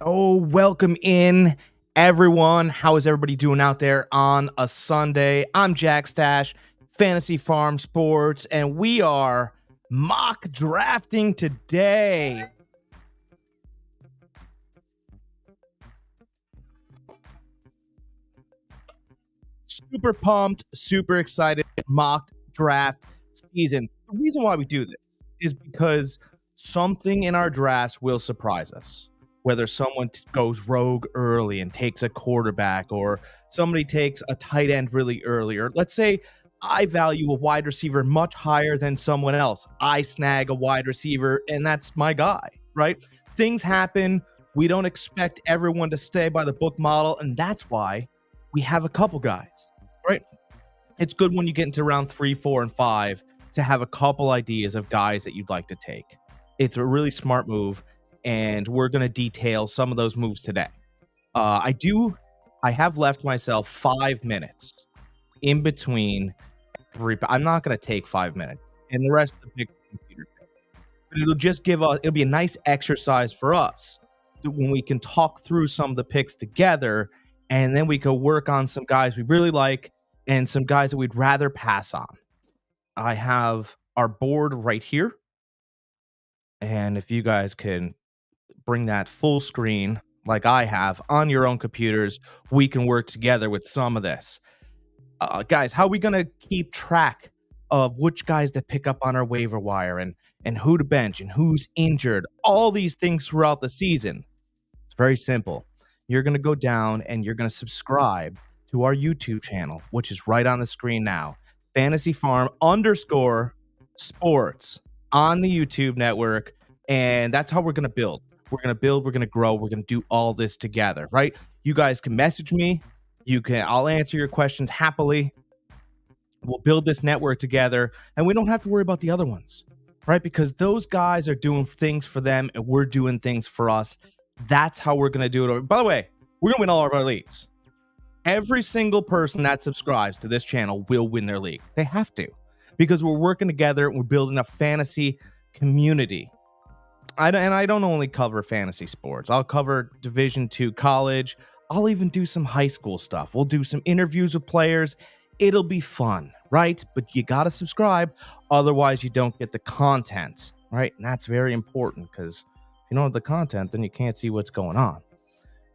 Oh, welcome in, everyone. How is everybody doing out there on a Sunday? I'm Jack Stache, Fantasy Farm Sports, and we are mock drafting today. Super pumped, super excited. Mock draft season. The reason why we do this is because something in our drafts will surprise us. Whether someone goes rogue early and takes a quarterback, or somebody takes a tight end really early, or let's say I value a wide receiver much higher than someone else. I snag a wide receiver, and that's my guy, right? Things happen. We don't expect everyone to stay by the book model, and that's why we have a couple guys, right? It's good when you get into round 3, 4, and 5 to have a couple ideas of guys that you'd like to take. It's a really smart move, and we're going to detail some of those moves today. I have left myself 5 minutes in between I'm not going to take 5 minutes, and the rest of the big computer takes. But it'll be a nice exercise for us when we can talk through some of the picks together, and then we can work on some guys we really like and some guys that we'd rather pass on. I have our board right here, and if you guys can bring that full screen like I have on your own computers, we can work together with some of this. Guys, how are we going to keep track of which guys to pick up on our waiver wire and who to bench and who's injured, all these things throughout the season? It's very simple. You're going to go down and you're going to subscribe to our YouTube channel, which is right on the screen now, Fantasy Farm _sports on the YouTube network. And that's how we're going to build. We're going to grow. We're going to do all this together, right? You guys can message me. I'll answer your questions happily. We'll build this network together, and we don't have to worry about the other ones, right? Because those guys are doing things for them, and we're doing things for us. That's how we're going to do it. By the way, we're going to win all of our leagues. Every single person that subscribes to this channel will win their league. They have to, because we're working together and we're building a fantasy community. I don't only cover fantasy sports. I'll cover Division II college. I'll even do some high school stuff. We'll do some interviews with players. It'll be fun, right? But you got to subscribe. Otherwise, you don't get the content, right? And that's very important, because if you don't have the content, then you can't see what's going on.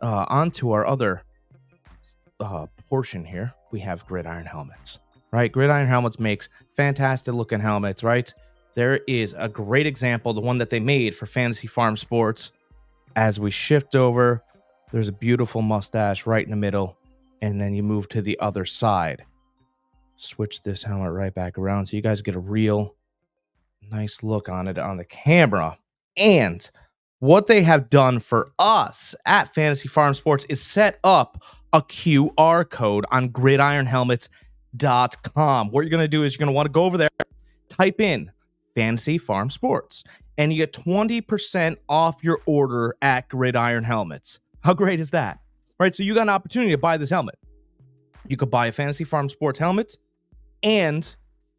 On to our other portion here. We have Gridiron helmets, right? Gridiron helmets makes fantastic looking helmets, right? There is a great example, the one that they made for Fantasy Farm Sports. As we shift over, there's a beautiful mustache right in the middle, and then you move to the other side. Switch this helmet right back around so you guys get a real nice look on it on the camera. And what they have done for us at Fantasy Farm Sports is set up a QR code on gridironhelmets.com. What you're going to do is you're going to want to go over there, type in Fantasy Farm Sports, and you get 20% off your order at Gridiron Helmets. How great is that? Right? So you got an opportunity to buy this helmet. You could buy a Fantasy Farm Sports helmet, and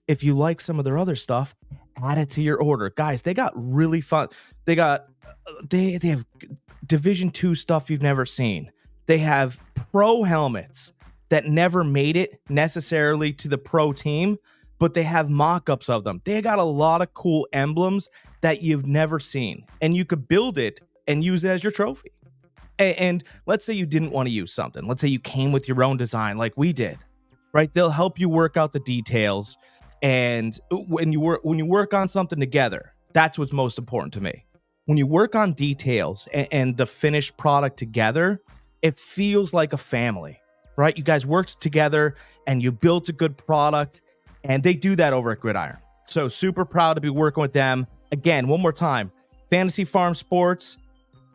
if you like some of their other stuff, add it to your order. Guys, they got really fun. They have Division II stuff you've never seen. They have pro helmets that never made it necessarily to the pro team, but they have mock-ups of them. They got a lot of cool emblems that you've never seen, and you could build it and use it as your trophy. And let's say you didn't want to use something. Let's say you came with your own design like we did, right? They'll help you work out the details. And when you work on something together, that's what's most important to me. When you work on details and the finished product together, it feels like a family, right? You guys worked together and you built a good product, and they do that over at Gridiron. So super proud to be working with them. Again, one more time, Fantasy Farm Sports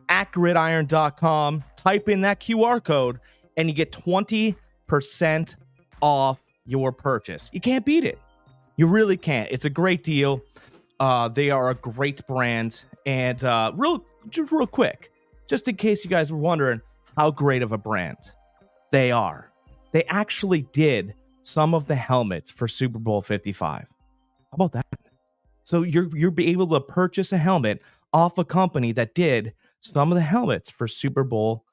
at gridiron.com. Type in that QR code and you get 20% off your purchase. You can't beat it. You really can't. It's a great deal. They are a great brand. And real quick, just in case you guys were wondering how great of a brand they are, they actually did some of the helmets for Super Bowl 55. How about that? So you're be able to purchase a helmet off a company that did some of the helmets for Super Bowl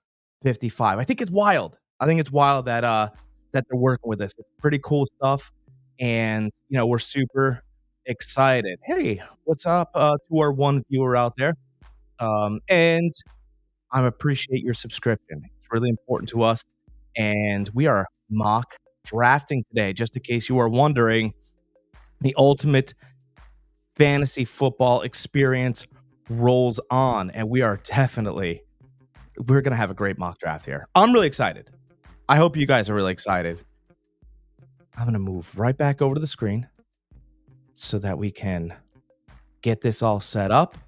55. I think it's wild. I think it's wild that that they're working with this. It's pretty cool stuff, and we're super excited. Hey, what's up to our one viewer out there? And I appreciate your subscription. It's really important to us, and we are mock drafting today. Just in case you are wondering, the ultimate fantasy football experience rolls on, and we're gonna have a great mock draft here. I'm really excited. I hope you guys are really excited. I'm gonna move right back over to the screen so that we can get this all set up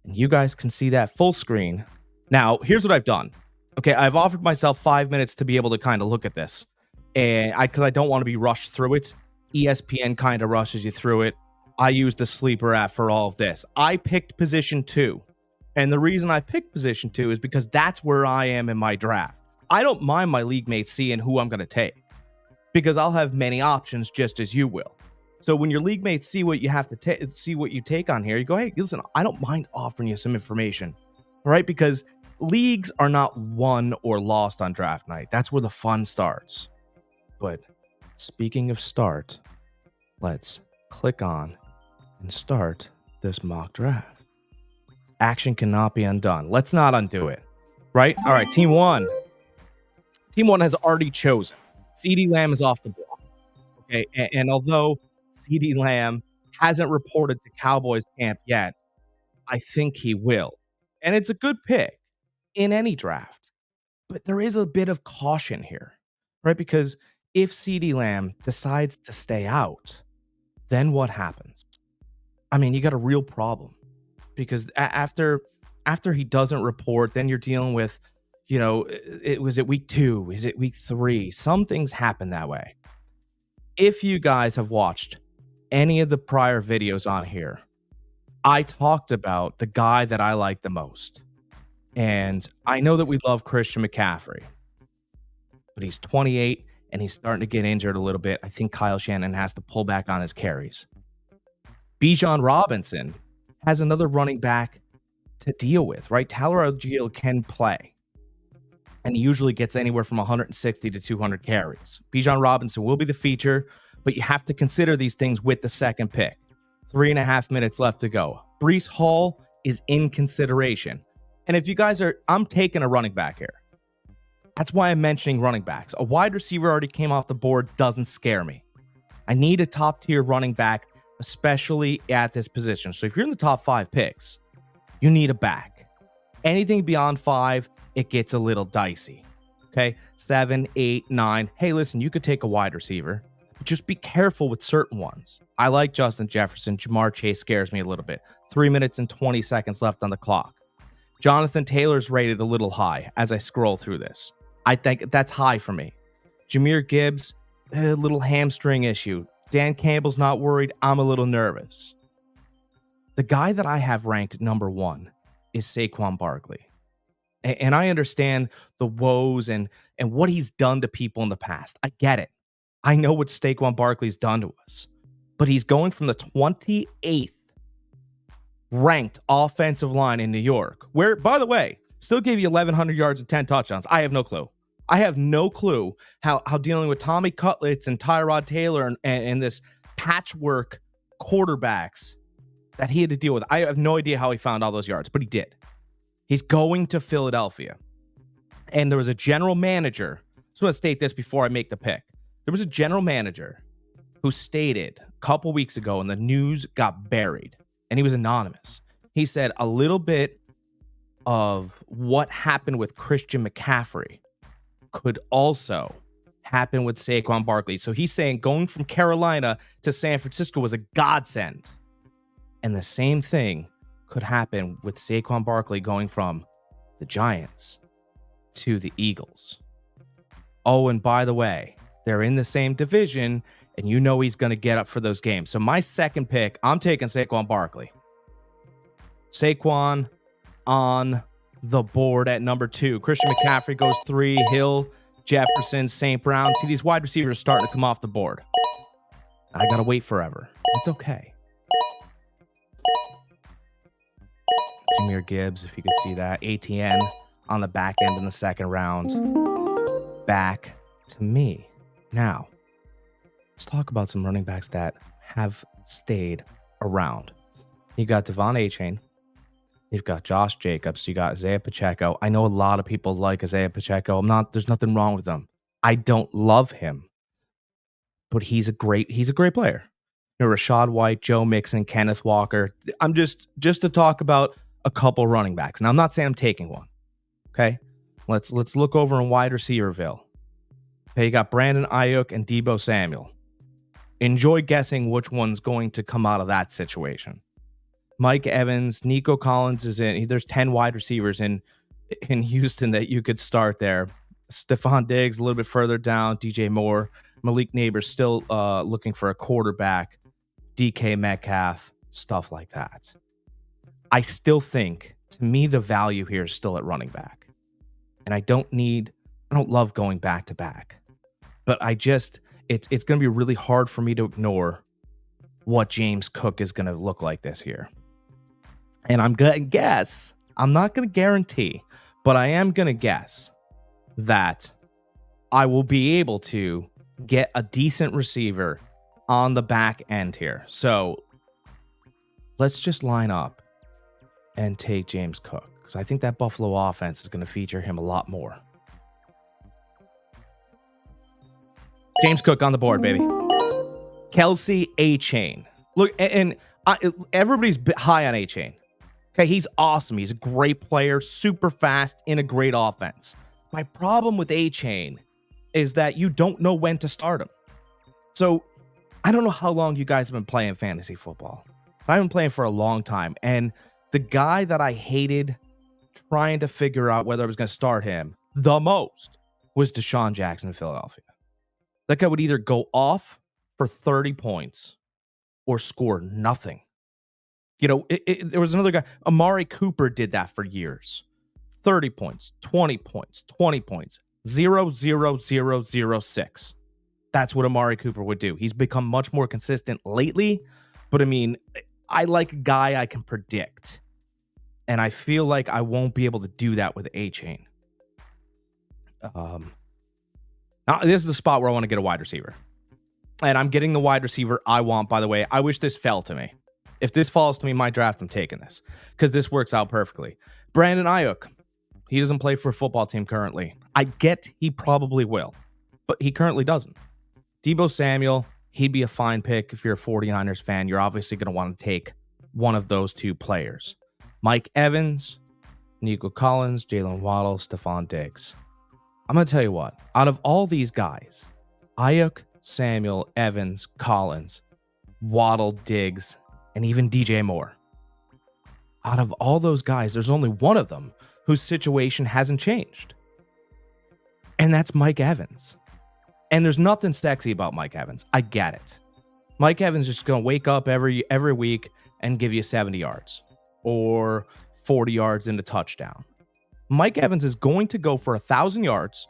and you guys can see that full screen. Now, here's what I've done. Okay, I've offered myself 5 minutes to be able to kind of look at this, and because I don't want to be rushed through it. ESPN kind of rushes you through it. I use the sleeper app for all of this. I picked position 2. And the reason I picked position 2 is because that's where I am in my draft. I don't mind my league mates seeing who I'm going to take because I'll have many options just as you will. So when your league mates see what you have to see what you take on here, you go, hey, listen, I don't mind offering you some information, right? Because leagues are not won or lost on draft night. That's where the fun starts. But speaking of start, let's click on and start this mock draft. Action cannot be undone. Let's not undo it, right? All right, team 1. Team 1 has already chosen. CeeDee Lamb is off the block. Okay, and although CeeDee Lamb hasn't reported to Cowboys camp yet, I think he will. And it's a good pick in any draft. But there is a bit of caution here, right? Because if CeeDee Lamb decides to stay out, then what happens? I mean, you got a real problem because after he doesn't report, then you're dealing with, was it week 2? Is it week 3? Some things happen that way. If you guys have watched any of the prior videos on here, I talked about the guy that I like the most. And I know that we love Christian McCaffrey, but he's 28 and he's starting to get injured a little bit. I think Kyle Shanahan has to pull back on his carries. Bijan Robinson has another running back to deal with, right? Tyler Algier can play, and he usually gets anywhere from 160 to 200 carries. Bijan Robinson will be the feature, but you have to consider these things with the second pick. 3.5 minutes left to go. Breece Hall is in consideration. And if you guys I'm taking a running back here. That's why I'm mentioning running backs. A wide receiver already came off the board doesn't scare me. I need a top-tier running back, especially at this position. So if you're in the top 5 picks, you need a back. Anything beyond 5, it gets a little dicey. Okay, 7, 8, 9. Hey, listen, you could take a wide receiver, but just be careful with certain ones. I like Justin Jefferson. Jamar Chase scares me a little bit. 3 minutes and 20 seconds left on the clock. Jonathan Taylor's rated a little high as I scroll through this. I think that's high for me. Jahmyr Gibbs, a little hamstring issue. Dan Campbell's not worried. I'm a little nervous. The guy that I have ranked at number 1 is Saquon Barkley. And I understand the woes and what he's done to people in the past. I get it. I know what Saquon Barkley's done to us. But he's going from the 28th ranked offensive line in New York, where, by the way, still gave you 1,100 yards and 10 touchdowns. I have no clue. I have no clue how dealing with Tommy Cutlets and Tyrod Taylor and this patchwork quarterbacks that he had to deal with. I have no idea how he found all those yards, but he did. He's going to Philadelphia. And there was a general manager. I just want to state this before I make the pick. There was a general manager who stated a couple weeks ago, and the news got buried, and he was anonymous. He said a little bit of what happened with Christian McCaffrey could also happen with Saquon Barkley. So he's saying going from Carolina to San Francisco was a godsend. And the same thing could happen with Saquon Barkley going from the Giants to the Eagles. Oh, and by the way, they're in the same division, and you know he's going to get up for those games. So my second pick, I'm taking Saquon Barkley. Saquon on the board at number 2. Christian McCaffrey goes 3. Hill, Jefferson, St. Brown. See, these wide receivers are starting to come off the board. I got to wait forever. It's okay. Jameer Gibbs, if you could see that. ATN on the back end in the second round. Back to me. Now, let's talk about some running backs that have stayed around. You got Devon Achane. You've got Josh Jacobs. You got Isaiah Pacheco. I know a lot of people like Isaiah Pacheco. There's nothing wrong with him. I don't love him, but he's a great player. You know, Rashad White, Joe Mixon, Kenneth Walker. I'm just to talk about a couple running backs. Now, I'm not saying I'm taking one. Okay. Let's look over in wide receiverville. Okay, you got Brandon Ayuk and Deebo Samuel. Enjoy guessing which one's going to come out of that situation. Mike Evans, Nico Collins is in. There's 10 wide receivers in Houston that you could start there. Stephon Diggs a little bit further down. DJ Moore. Malik Neighbors still looking for a quarterback. DK Metcalf, stuff like that. I still think, to me, the value here is still at running back. And I don't love going back to back. But it's going to be really hard for me to ignore what James Cook is going to look like this year. And I'm going to guess, I'm not going to guarantee, but I am going to guess that I will be able to get a decent receiver on the back end here. So let's just line up and take James Cook, because I think that Buffalo offense is going to feature him a lot more. James Cook on the board, baby. Kelsey Achane. Look, and everybody's high on Achane. Okay, he's awesome. He's a great player, super fast, in a great offense. My problem with Achane is that you don't know when to start him. So I don't know how long you guys have been playing fantasy football. I've been playing for a long time. And the guy that I hated trying to figure out whether I was going to start him the most was Deshaun Jackson in Philadelphia. That guy would either go off for 30 points or score nothing. You know, there was another guy, Amari Cooper did that for years. 30 points, 20 points, 20 points, 0, 0, 0, 0, 6. That's what Amari Cooper would do. He's become much more consistent lately, but I mean, I like a guy I can predict. And I feel like I won't be able to do that with Achane. Now, this is the spot where I want to get a wide receiver. And I'm getting the wide receiver I want, by the way. I wish this fell to me. If this falls to me in my draft, I'm taking this, because this works out perfectly. Brandon Ayuk. He doesn't play for a football team currently. I get he probably will, but he currently doesn't. Deebo Samuel, he'd be a fine pick if you're a 49ers fan. You're obviously going to want to take one of those two players. Mike Evans, Nico Collins, Jalen Waddle, Stephon Diggs. I'm going to tell you what. Out of all these guys, Ayuk, Samuel, Evans, Collins, Waddle, Diggs, and even DJ Moore. Out of all those guys, there's only one of them whose situation hasn't changed. And that's Mike Evans. And there's nothing sexy about Mike Evans. I get it. Mike Evans is just going to wake up every week and give you 70 yards or 40 yards in a touchdown. Mike Evans is going to go for 1,000 yards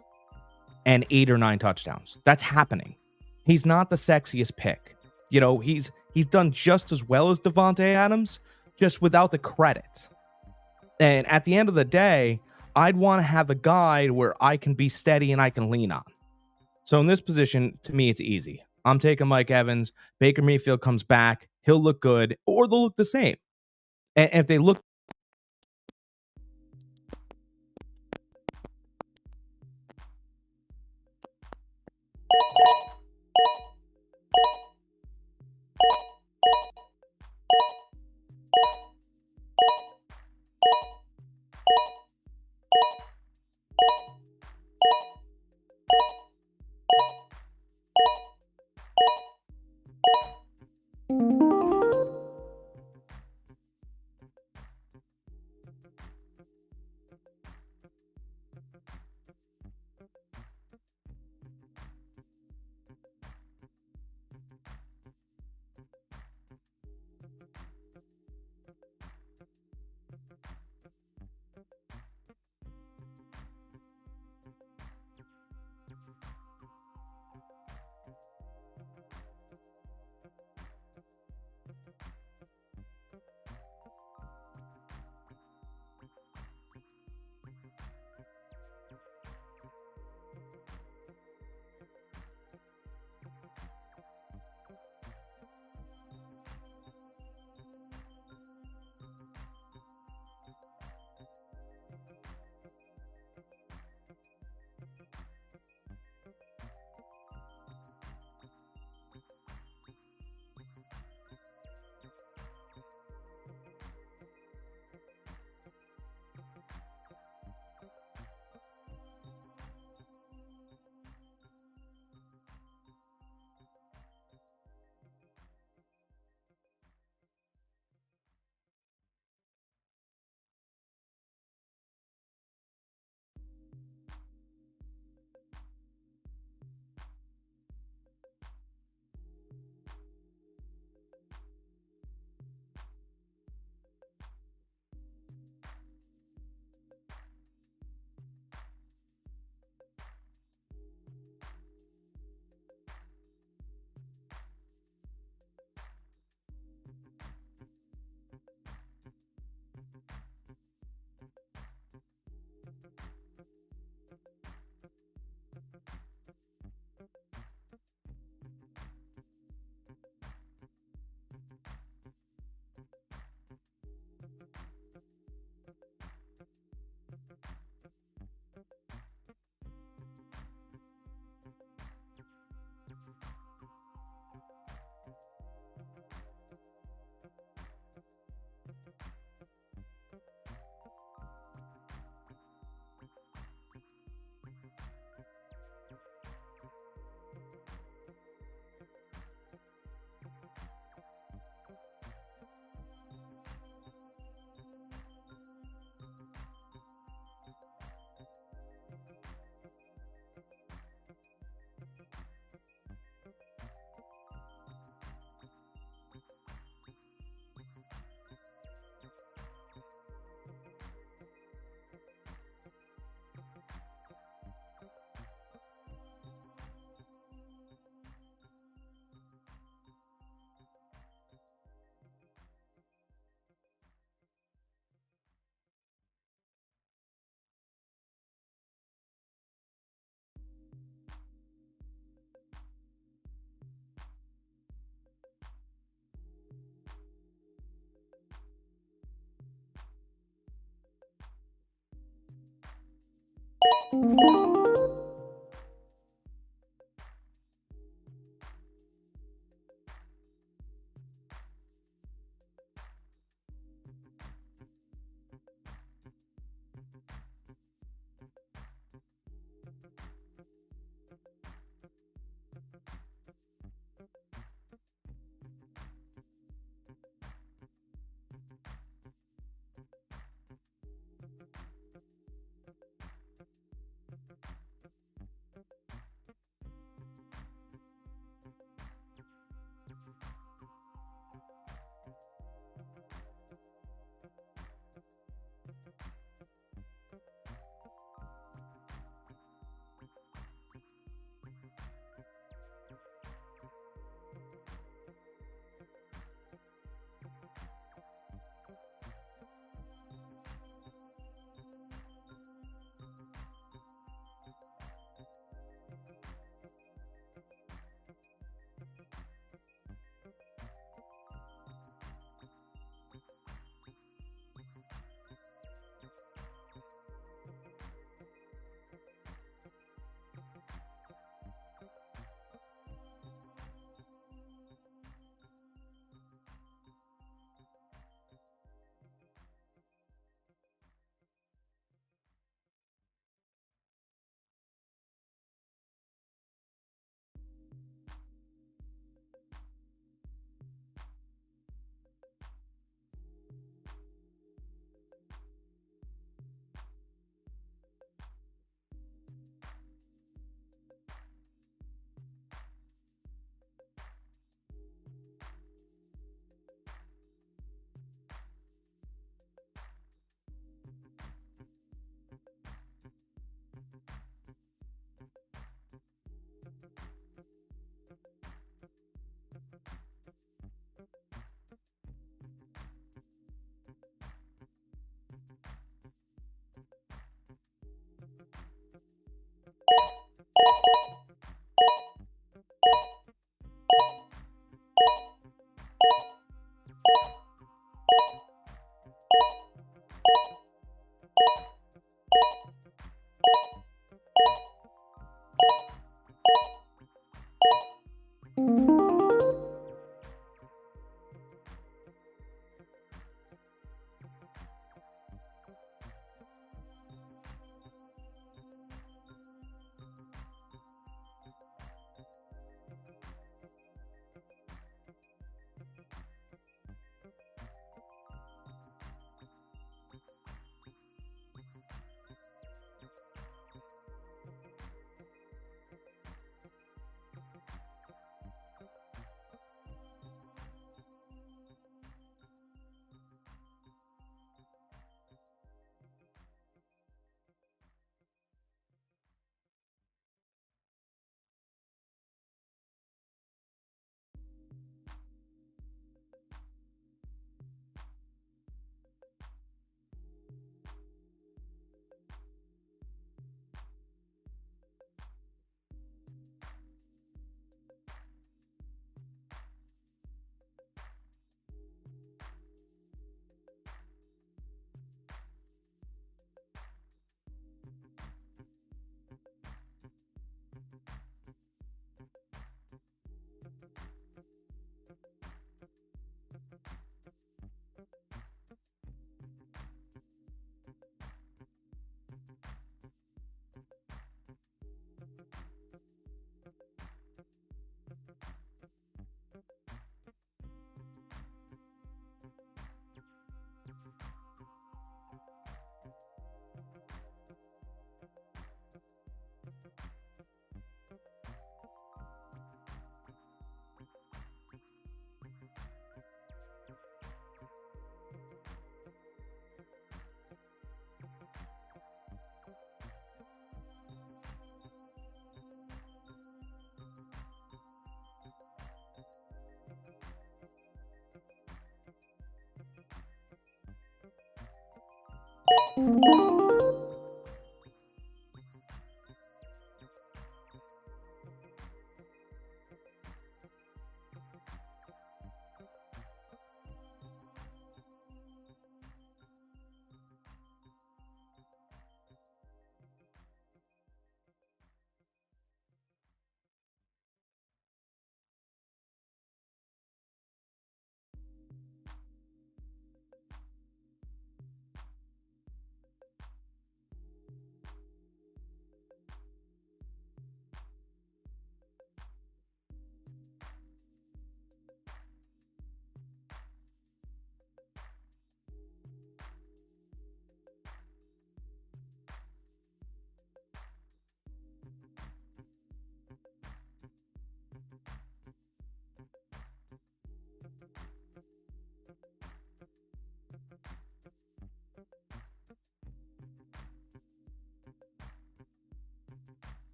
and 8 or 9 touchdowns. That's happening. He's not the sexiest pick. You know, he's done just as well as Devontae Adams, just without the credit. And at the end of the day, I'd want to have a guy where I can be steady and I can lean on. So in this position, to me, it's easy. I'm taking Mike Evans. Baker Mayfield comes back. He'll look good, or they'll look the same. And if they look